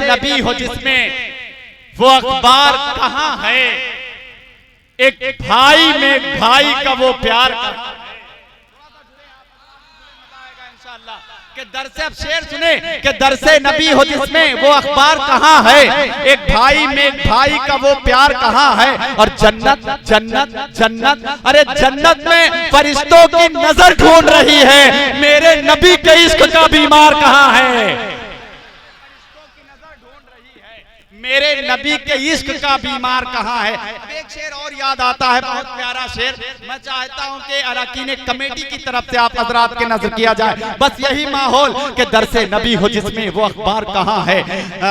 नबी हो जिसमें वो अखबार कहाँ है, एक भाई में भाई का वो प्यार इंशाअल्लाह के दर से। अब शेर सुने कि दर से नबी हो जिसमें वो अखबार कहाँ है, एक भाई में एक भाई का वो प्यार कहाँ है। और जन्नत जन्नत जन्नत, अरे जन्नत में फरिश्तों की नजर ढूंढ रही है, मेरे नबी के इश्क का बीमार कहाँ है। मेरे नबी के इश्क का बीमार कहाँ है। एक शेर और याद आता है, बहुत प्यारा शेर। मैं चाहता हूँ कि अरकान कमेटी की तरफ से आप हजरात के नजर किया जाए। बस यही माहौल कि दरसे नबी हो जिसमें वो अखबार कहाँ है,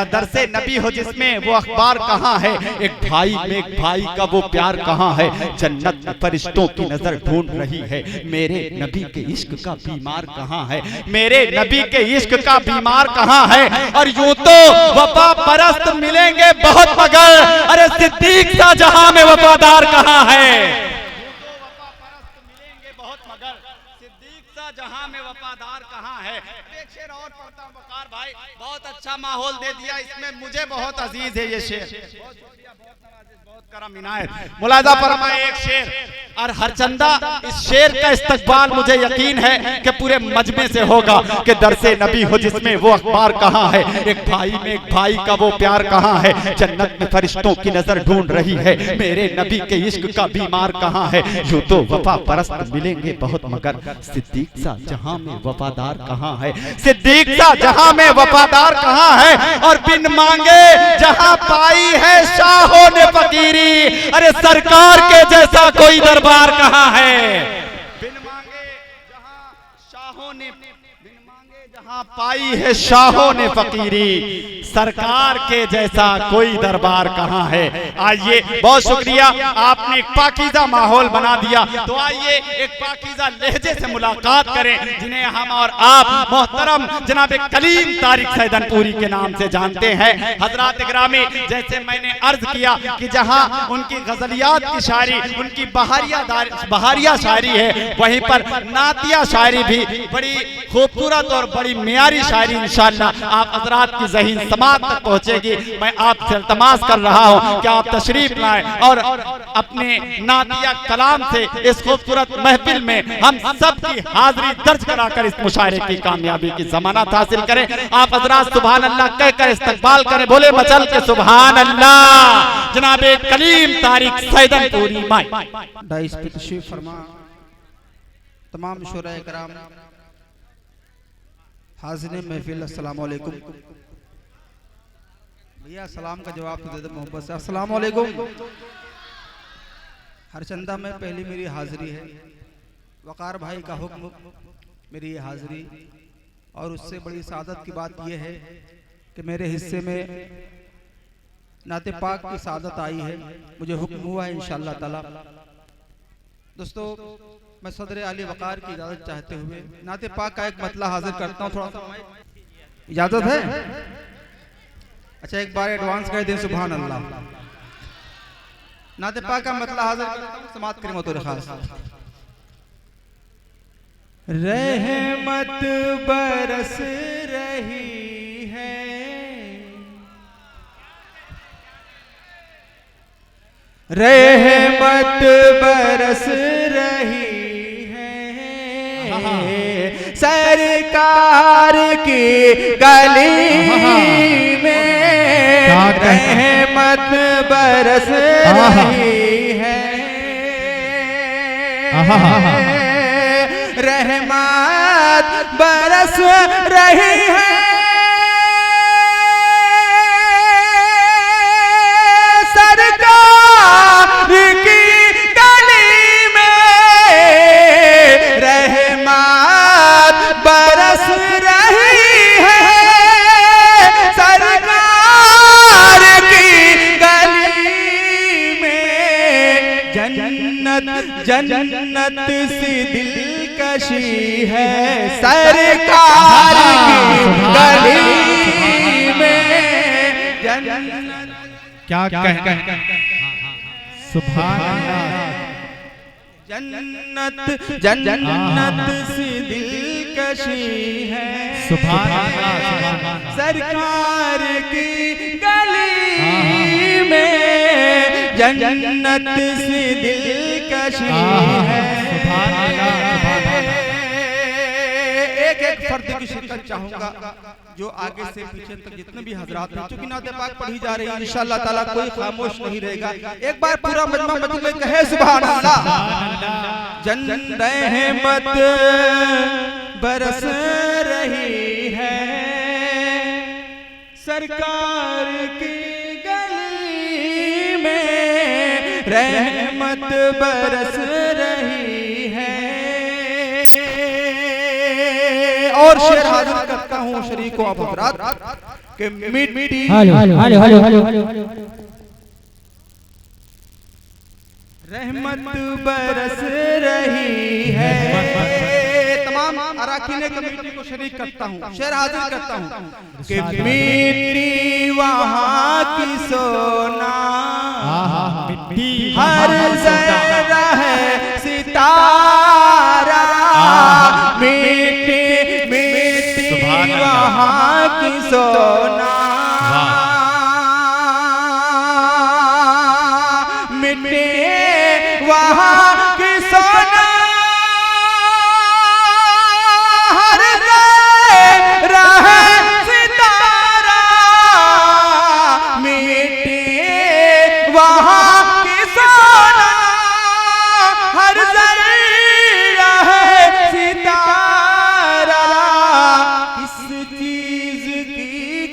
दरसे नबी हो जिसमें वो अखबार कहाँ है, एक भाई में एक भाई का वो प्यार कहाँ है। जन्नत फरिश्तों की नजर ढूंढ रही है, मेरे नबी के इश्क का बीमार कहाँ है, मेरे नबी के इश्क का बीमार कहाँ है। और यूं तो वफा परस्त मिले बहुत मगर, अरे सिद्दीक सा जहां में वफादार कहां है। बहुत मगर सिद्दीक सा जहां में वफादार कहां है। एक शेर और पढ़ता हूं वकार भाई, बहुत अच्छा माहौल दे दिया इसमें, मुझे बहुत अजीज है ये शेर, बहुत करम इनायत। मुलाजा फरमाए एक शेर, और हरचंदा इस शेर का इस्तकबाल मुझे यकीन है कि पूरे मजमे से होगा कि दरसे नबी हो जिसमें वो अखबार कहाँ है, एक भाई में एक भाई का वो प्यार कहाँ है। जन्नत में फरिश्तों की नजर ढूंढ रही है, मेरे नबी के इश्क का बीमार कहाँ है। यूं तो वफा परस्त मिलेंगे बहुत मगर, सिद्दीक सा जहां में वफादार कहाँ है, सिद्दीक सा जहां में वफादार कहाँ है। और बिन मांगे जहां पाई है शाहों ने फकीरी, अरे सरकार के जैसा कोई दरबार कहाँ है। बिन मांगे जहां शाहों ने, बिन मांगे जहां पाई है शाहों ने फकीरी, सरकार के जैसा कोई दरबार कहाँ है। आइए, बहुत शुक्रिया, आपने एक पाकीज़ा माहौल बना दिया। तो आइए एक पाकीज़ा लहजे से मुलाकात करें, जिन्हें हम और आप मोहतरम जनाब कलीम तारिक सैदनपुरी के नाम से जानते हैं। हजरात इकरामी, जैसे मैंने अर्ज किया कि जहां उनकी गजलियात की शायरी, उनकी बहारिया शायरी है, वहीं पर नातिया शायरी भी बड़ी खूबसूरत और बड़ी मियारी शायरी इंशाअल्लाह आप हजरात की ज़हीन समात तक पहुंचेगी। मैं आपसे इल्तमास कर रहा हूं कि आप तशरीफ लाएं और अपने नातिया कलाम से इस खूबसूरत महफिल में हम सब की हाजिरी दर्ज कराकर इस मुशायरे की कामयाबी की जमानत हासिल करें। आप हजरात सुभान अल्लाह कहकर इस्तकबाल करें, बोले मचल के सुभान अल्लाह। जनाबे कलीम तारिक सैदनपुरी माई डाइस पे तशरीफ फरमा। तमाम शुरा इकराम, हाज़िरीन महफिल, अस्सलाम वालेकुम। भैया सलाम का जवाब तो दे दे मोहब्बत से, अस्सलाम वालेकुम। हरचंदा में पहली मेरी हाजिरी है, वकार भाई का हुक्म मेरी हाजिरी, और उससे बड़ी सादत की बात यह है कि मेरे हिस्से में नाते पाक की सादत आई है, मुझे हुक्म हुआ है इंशाअल्लाह ताला। दोस्तों, मैं सदर आली वकार की इजाज़त चाहते हुए नाते पाक का एक मतला हाजिर करता हूँ। थोड़ा सा इजाज़त है? अच्छा, एक बार एडवांस कह दें सुभान अल्लाह। नाते पाक का मतला हाजिर करता हूँ, समात करें मतोर खास। रहमत बरस रही है, रहमत बरस रही है, सरकार की गली में रहमत बरस रही है, रहमत बरस रही है, सरकार की गली में रहमत बरस रही है, सरकार की गली में जन्नत जन्नत सी दिलकशी है, सरकार की गली में जन्नत। क्या कह सुभान अल्लाह। जन्नत जन्नत सी दिल दिलकशी है। सुभान अल्लाह। सरकार की गली में जन्नत सी दिलकशी है। सुभान अल्लाह। एक एक फर्द की शिरकत चाहूंगा जो आगे से पीछे तक जितने भी हजरात हैं, चूंकि नाते पाक पढ़ी जा रही है, इंशाअल्लाह ताला कोई खामोश नहीं रहेगा। एक बार पूरा मजमा मजमे कहे सुभान अल्लाह। जन रहमत बरस रही है सरकार की गली में, रहमत बरस रही है। और शेर हाजिर करता हूँ शरीको अब हजरात के मिट्टी रहमत बरस रही है। तमाम अराकीने कमेटी को शरीक करता हूँ, शेर हाजिर करता हूँ कि मिट्टी वहाँ की सोना, हर जरा है सितारा, मिट्टी वहाँ की सोना, मिट्टी वहाँ की सोना, हर जरा है सितारा, मिट्टी वहाँ की सोना, हर जरा है सितारा। किस चीज की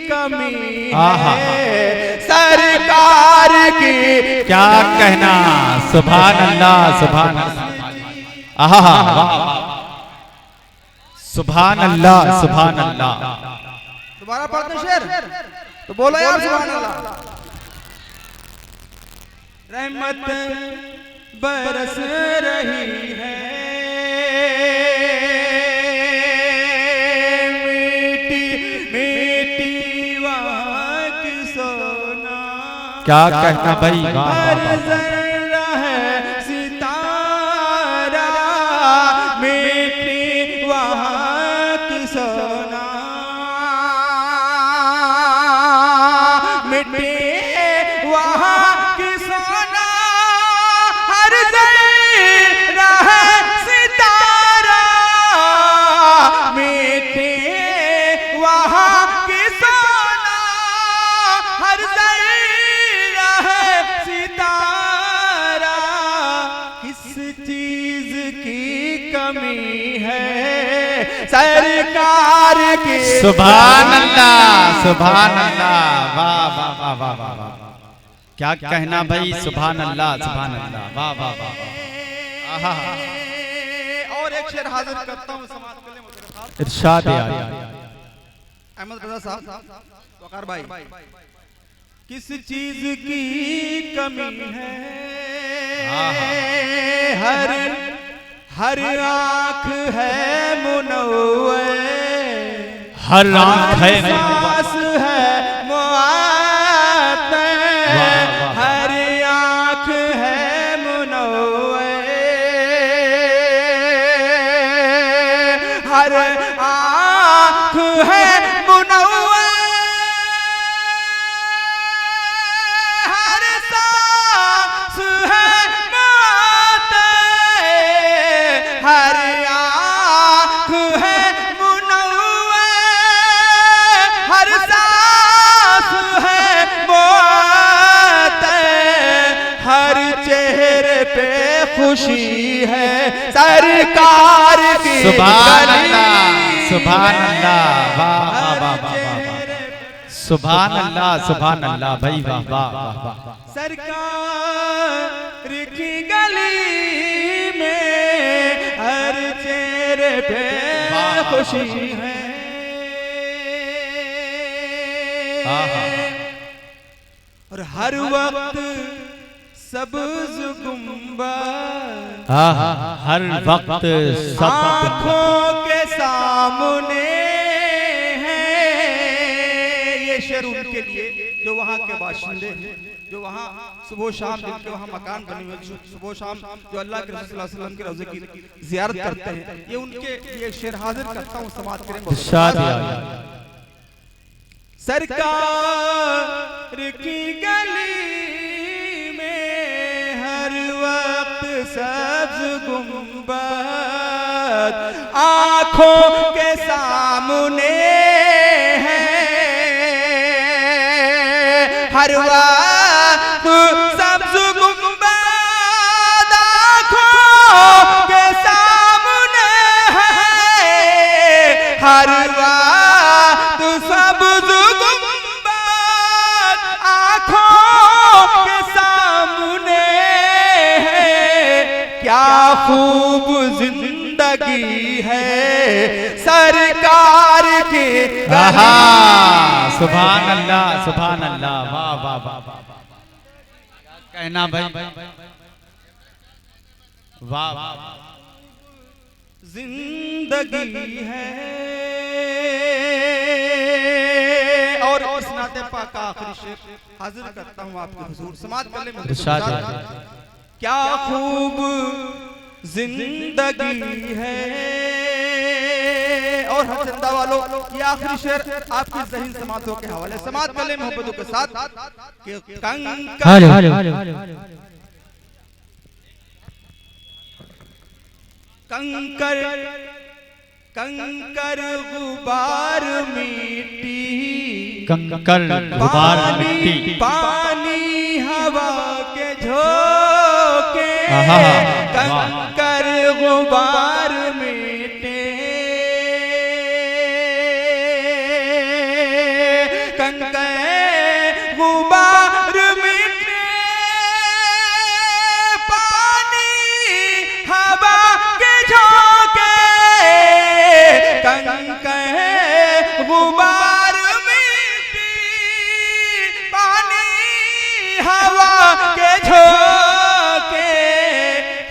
कमी है सरकार की, क्या कहना। सुभान अल्लाह। सुभान अल्लाह। सुभान अल्लाह। सुभान अल्लाह। दोबारा पढ़ते शेर तो बोलो यार सुभान अल्लाह। रहमत बरस रही है, क्या कहना भाई। हर जरा है सितारा, मिट्टी वहाँ की सोना, मिट्टी वहाँ की सोना, हर जरा है सितारा, मिट्टी वहाँ की सोना, हर सितारा। किस चीज की कमी है सरकार की। सुभान अल्लाह। सुभान अल्लाह। वाह वाह वाह वाह वाह वाह। क्या कहना भाई। सुभान अल्लाह। सुभान अल्लाह। वाह वाह वाह। और एक शेर हाजिर करता हूँ समाज के लिए। इरशाद अहमद रजा साहब, वकार भाई, किस चीज की कमी है हर आँख है मुनव्वर, हर आँख है सांस है मुअत्तर, हर आँख है मुनव्वर, हर आँख है मुनव्वर, हर सांस है मुअत्तर, हर आँख है मुनव्वर, हर सांस है मुअत्तर, हर चेहरे पे खुशी है सरकार की। सुभान अल्लाह। सुभान अल्लाह। वाह वाह वाह वाह। सुभान अल्लाह। सुभान अल्लाह भाई। वाह वाह वाह। सरकार की गली में हर चेहरे पे खुशी है, और हर वक्त सब्ज गुंबद, हर वक्त सब आँखों के सामने है ये शेर उनके लिए जो वहाँ के बाशिंदे हैं, जो वहाँ सुबह शाम जिनके वहाँ मकान बने हुए, सुबह शाम जो अल्लाह के रसूल सल्लल्लाहु अलैहि वसल्लम के रोज़े की ज़ियारत करते हैं, ये उनके लिए शेर हाजिर करता हूँ। समाज करें सरकार की गली में हर वक्त सब्ज़ गुंबद आँखों के सामने है, हर वक्त सब्ज़ गुंबद आँखों के सामने है, हर वक्त सब्ज़ गुंबद आँखों के सामने है। क्या खूब जिंदगी है सरकार की। सुभान अल्लाह, सुभान अल्लाह, वाह वाह वाह, कहना भाई, वाह वाह, जिंदगी है। और इस नाते पाक का आखिरी शेर हाजिर करता हूँ आपके हुजूर। समाज कले में क्या खूब जिंदगी है। और हर जिंदा वालों, ये आखिरी शेर आपकी ज़हीन समातों के हवाले, समाज कले मोहब्बतों के साथ कि कंकर गुबार मिट्टी, कंकर गुबार मिट्टी, पानी हवा के झोंके, कंकर गुबार मिटे, कंकर गुबार मिटे, पानी हवा के झोंके, कंकर गुबार मिट्टी, पानी हवा के झोंके,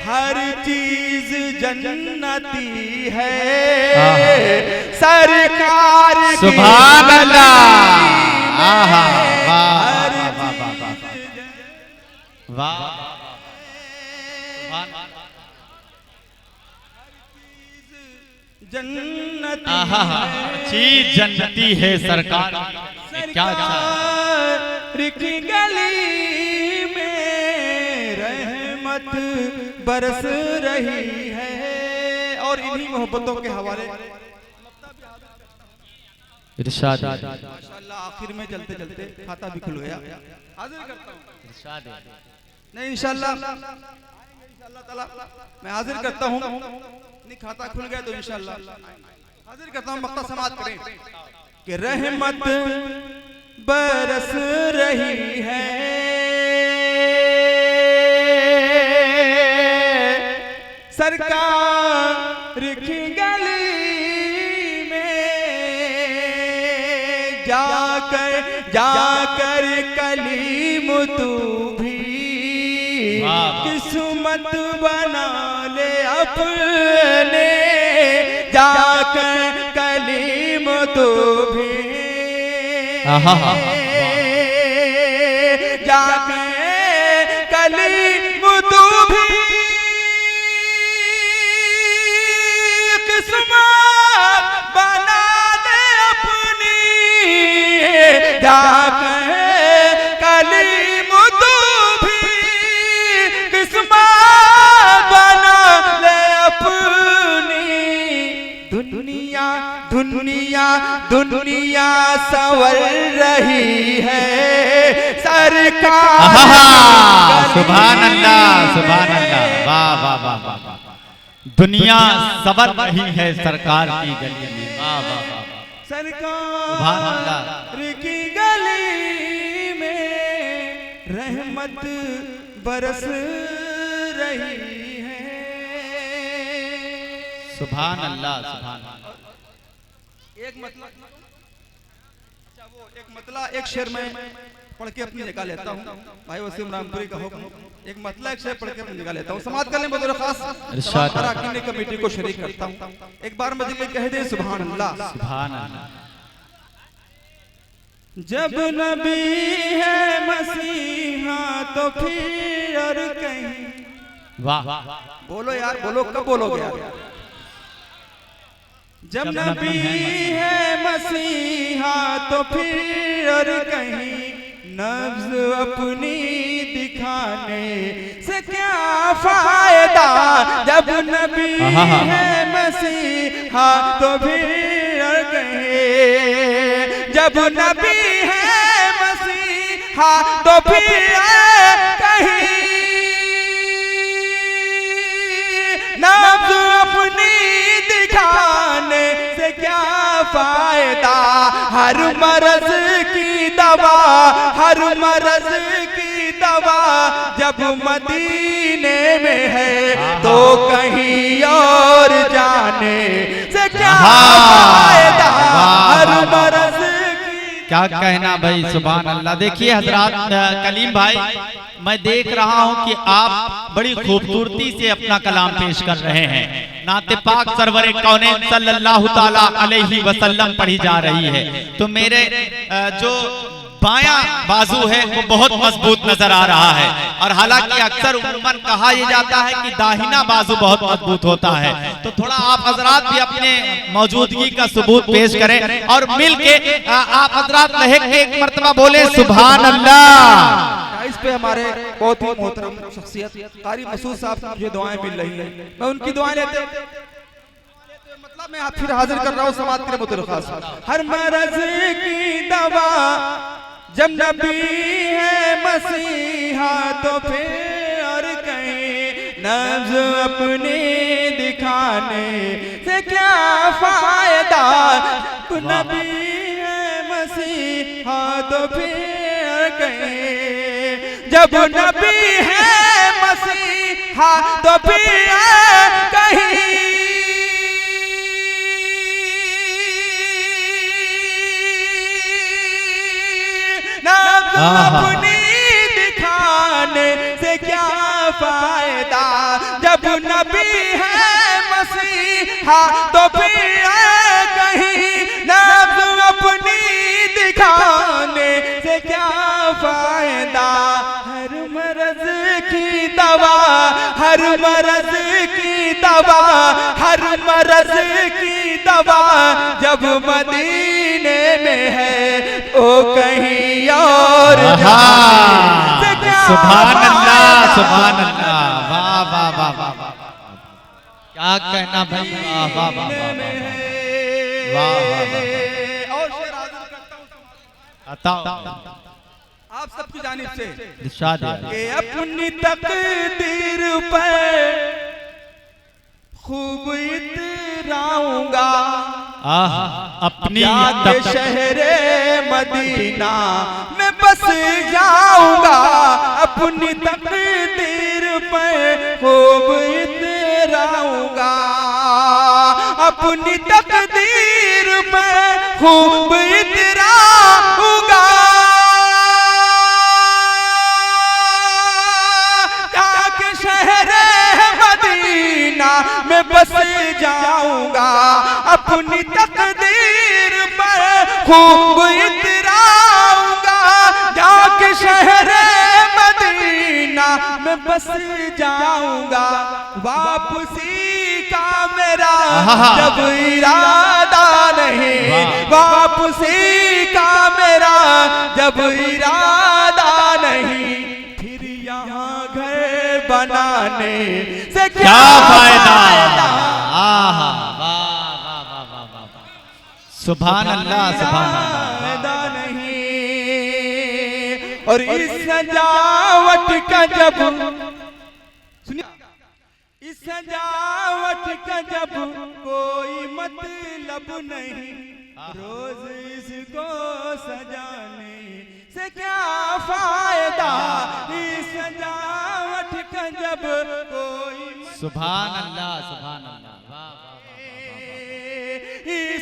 हर चीज जन्नती है सरकार की। सुभान अल्लाह, आहा, वाह वाह वाह, जन्नती चीज जन्नती है सरकार। क्या की गली में रहमत बरस रही है। और इन्हीं मोहब्बतों के हवाले इरशाद, माशाअल्लाह आखिर में चलते चलते खाता भी खुल गया। हाजिर करता हूँ नहीं इंशाअल्लाह ताला मैं हाजिर करता हूँ। नहीं खाता खुल गया तो इंशाअल्लाह हाजिर करता हूँ। मक्ता समात करें कि रहमत बरस रही है, सरकार की गली में जाकर कलीम तू भी किस्मत बना ले अपने, जाकर कलीम तू भी जाकर कलीम तू भी किस्मत बना दे अपनी, जाकर कलीम तू भी किस्मत बना ले अपनी। दुनिया दुनिया दुनिया संवर रही है सरकार। सुभान अल्लाह, सुभान अल्लाह, वाह वाह वाह वाह, दुनिया संवर रही है सरकार की गली में। वाह वाह वाह, सरकार की गली में रहमत बरस रही है। सुभान अल्लाह, सुभान अल्लाह। एक मतला, अच्छा वो एक मतला एक शेर में पढ़ के अपनी जगह लेता हूँ। भाई वसीम रामपुरी का हुक्म, एक मतला एक शेर पढ़ के अपनी जगह लेता हूँ। समाज करने बतौर खास अराकीन कमेटी को शरीक करता हूँ। एक बार मस्जिद में कह दे सुभान अल्लाह, सुभान अल्लाह। जब नबी है मसीहा तो फिर और कहीं। वाह बोलो यार, बोलो, कब बोलोगे यार? जब नबी है मसीहा तो फिर और कहीं नब्ज अपनी दिखाने से क्या फायदा। जब नबी है मसीहा तो फिर और कहीं, जब नबी है मसीहा तो फिर कहीं नब्ज अपनी दिखाने से क्या फायदा। हर मर्ज की दवा, हर मर्ज की दवा जब मदीने में है तो कहीं और जाने से क्या फायदा। हर मर्ज क्या कहना भाई, सुभान अल्लाह। देखिए हजरात, कलीम भाई, मैं देख रहा हूं कि आप बड़ी खूबसूरती से अपना कलाम पेश कर रहे हैं। नाते पाक सरवरे कौनैन सल्लल्लाहु ताला अलैहि वसल्लम पढ़ी जा रही है, तो मेरे जो बायां बाजू है वो बहुत मजबूत नजर आ रहा है। और हालांकि अक्सर उम्मन कहा यह जाता है कि दाहिना बाजू बहुत मजबूत होता है। तो थोड़ा आप हजरात भी अपने मौजूदगी का सबूत पेश करें और मिल के आप हजरात लहक के एक मर्तबा बोले सुभान अल्लाह। इस पे हमारे बहुत ही मोहतरम शख्सियत कारी मसूद साहब से मुझे दुआएं मिल रही हैं, मैं उनकी दुआएं लेते मतलब मैं फिर हाजिर कर रहा हूँ समात के मुतल्लिक़। हर मर्ज की दवा जब नबी है मसीहा तो फिर और कहीं नब्ज अपनी दिखाने से क्या फायदा। नबी है मसीहा तो फिर कहीं, जब नबी है मसीहा तो फिर कहीं अपनी दिखाने से क्या फायदा। जब नबी है मसीहा तो फिर कहीं नब्ज अपनी दिखाने से क्या फायदा। हर मर्ज की दवा, हर मर्ज की दवा, हर मर्ज की दवा जब मदीने में है तो कहीं और सुभान अल्लाह, सुभान अल्लाह। वाह वाह वाह वाह, क्या कहना भाई, वाह वाह वाह वाह वाह। और शेर हाजिर करता हूं आप सबकी जानिब से कि अपनी तकदीर पर खूब इतराऊंगा, अपनी शहरे मदीना में बस जाऊंगा। अपनी तकदीर पर खूब इतराऊंगा, अपनी तकदीर पर खूब इतराऊंगा। जाके शहरे मदीना में बस जाऊंगा। अपनी तकदीर पर खूब इतराऊंगा, जाके शहरे मदीना में बस जाऊंगा। वापसी का मेरा जब इरादा नहीं, वापसी का मेरा जब इरादा नहीं, फिर यहाँ घर बनाने से क्या फायदा। सुभान अल्लाह, सुभान अल्लाह नहीं। और इस सजावट का जब सुनिए, इस सजावट का जब कोई मतलब नहीं, रोज इसको सजाने से क्या फायदा। इस सजावट का जब कोई सुभान अल्लाह, सुभान अल्लाह।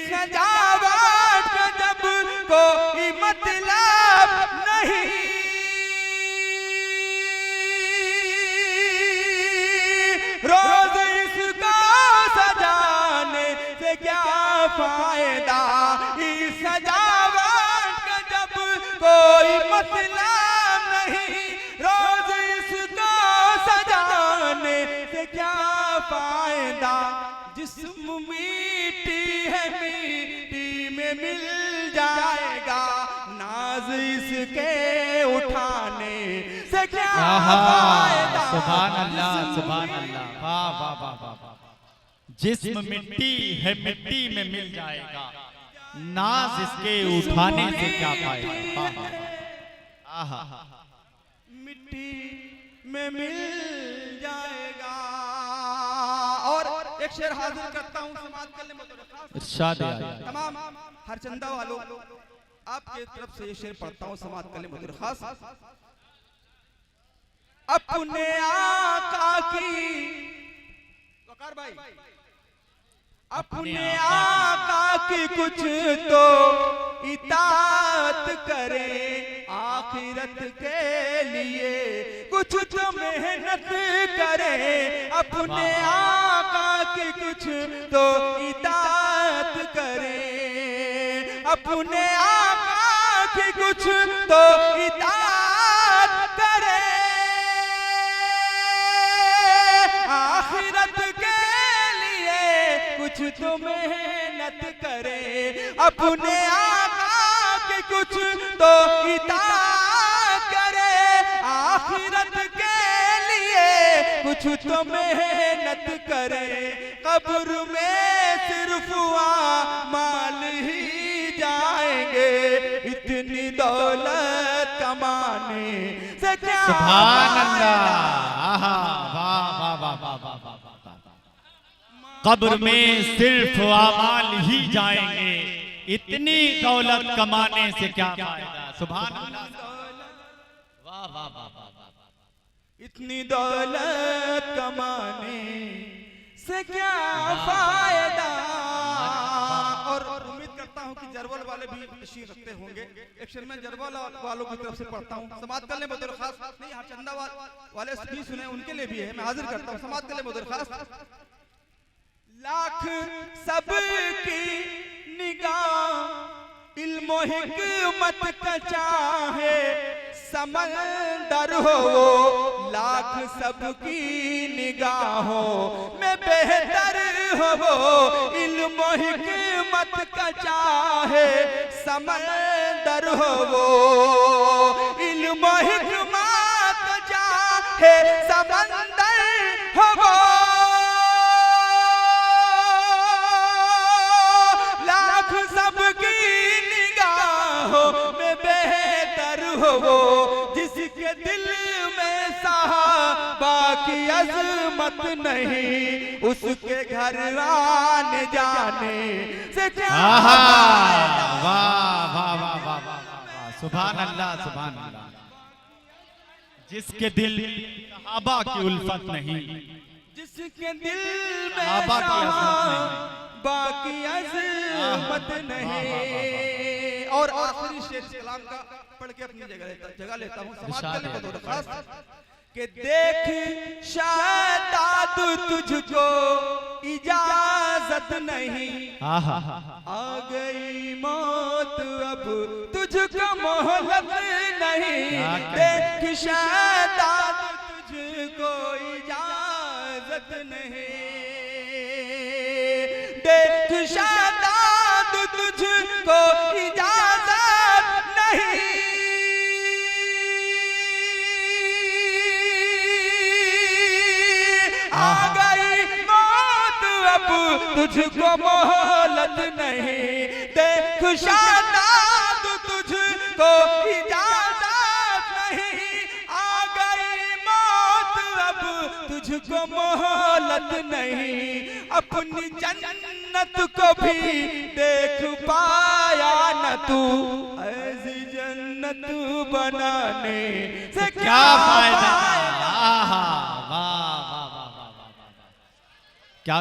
सजावट का जब कोई मतलब नहीं, रोज इसको सजाने से क्या फायदा। इस सजावट का जब मतलब नहीं, रोज इसको सजाने से क्या फायदा। जिस्म मिट्टी है, मिट्टी में मिल जाएगा, नाज इसके उठाने से क्या फायदा। सुभान अल्लाह, सुभान अल्लाह, वाह वाह वाह वाह वाह। जिस्म मिट्टी है, मिट्टी में मिल जाएगा, नाज इसके उठाने से क्या फायदा। वाह वाह, आहा, मिट्टी में मिल जाएगा। और एक शेर हाजिर करता हूँ समाज कल्याण इरशाद है। तमाम हर चंदा वालों, आपके तरफ से ये शेर पढ़ता हूँ समाज कल्याण खास। अपने आका की, वकार भाई, अपने आका की कुछ तो इताअत करें, आखिरत के लिए कुछ तो मेहनत करें। अपने आका की कुछ तो इताअत करें, अपने आका की कुछ तो इताअत करें, आखिरत के लिए कुछ तो मेहनत करें। अपने आका के कुछ तो इताअत करें, आखिरत के लिए कुछ तो मेहनत करें। कब्र में सिर्फ माल ही जाएंगे, इतनी दौलत कमाने से क्या। सुभान अल्लाह, आहा, वाह वाह वाह वाह वाह वाह। कब्र में सिर्फ आमाल ही जाएंगे, इतनी दौलत कमाने से क्या फायदा। सुभान अल्लाह, वाह वाह वाह वाह वाह। इतनी दौलत कमाने से क्या फायदा। और उम्मीद करता हूं कि जरवल वाले भी तशरीफ रखते होंगे। एक शेर में जरवल वालों की तरफ से पढ़ता हूं, समाज कल्याण बतौर खास नहीं, यहाँ चंदा वाले भी सुने, उनके लिए भी है, मैं हाजिर करता हूं समाज कल्याण बतौर खास। लाख सबकी निगाह इल्म हिकमत का चाहे, समंदर हो वो, लाख सबकी निगाहों में बेहतर हो वो, इल्म हिकमत का चाहे, समंदर हो वो, इल्म हिकमत का चाहे, समंदर हो वो, लाख सबकी निगाहों में बेहतर हो वो, जिसके दिल में साहबा की अजमत नहीं, उसके घर आने जाने से क्या। वाह वाह वाह वाह वाह वाह, सुभान अल्लाह, सुभान अल्लाह। जिसके दिल सहाबा की उल्फत नहीं, जिसके दिल में सहाबा की अजमत नहीं, बाकी अजमत नहीं। और आखिरी शेर कलाम का पढ़ के अपनी जगह लेता हूँ समाज कल्याण बतौर खास। कि देख शादात तुझको इजाजत नहीं, आ गई मौत अब तुझको मोहलत नहीं। देख शादात तुझको इजाजत नहीं, देख शादात तुझको इजाजत नहीं। आ गई मौत अब तुझको मोहलत नहीं, देख शादात तुझको इजाजत नहीं। आ गई मौत अब तुझको मोहलत नहीं, अपनी जन्नत को भी देख पाया न तू, ऐसी जन्नत बनाने से क्या फायदा। वाह वाह वाह वाह वाह, क्या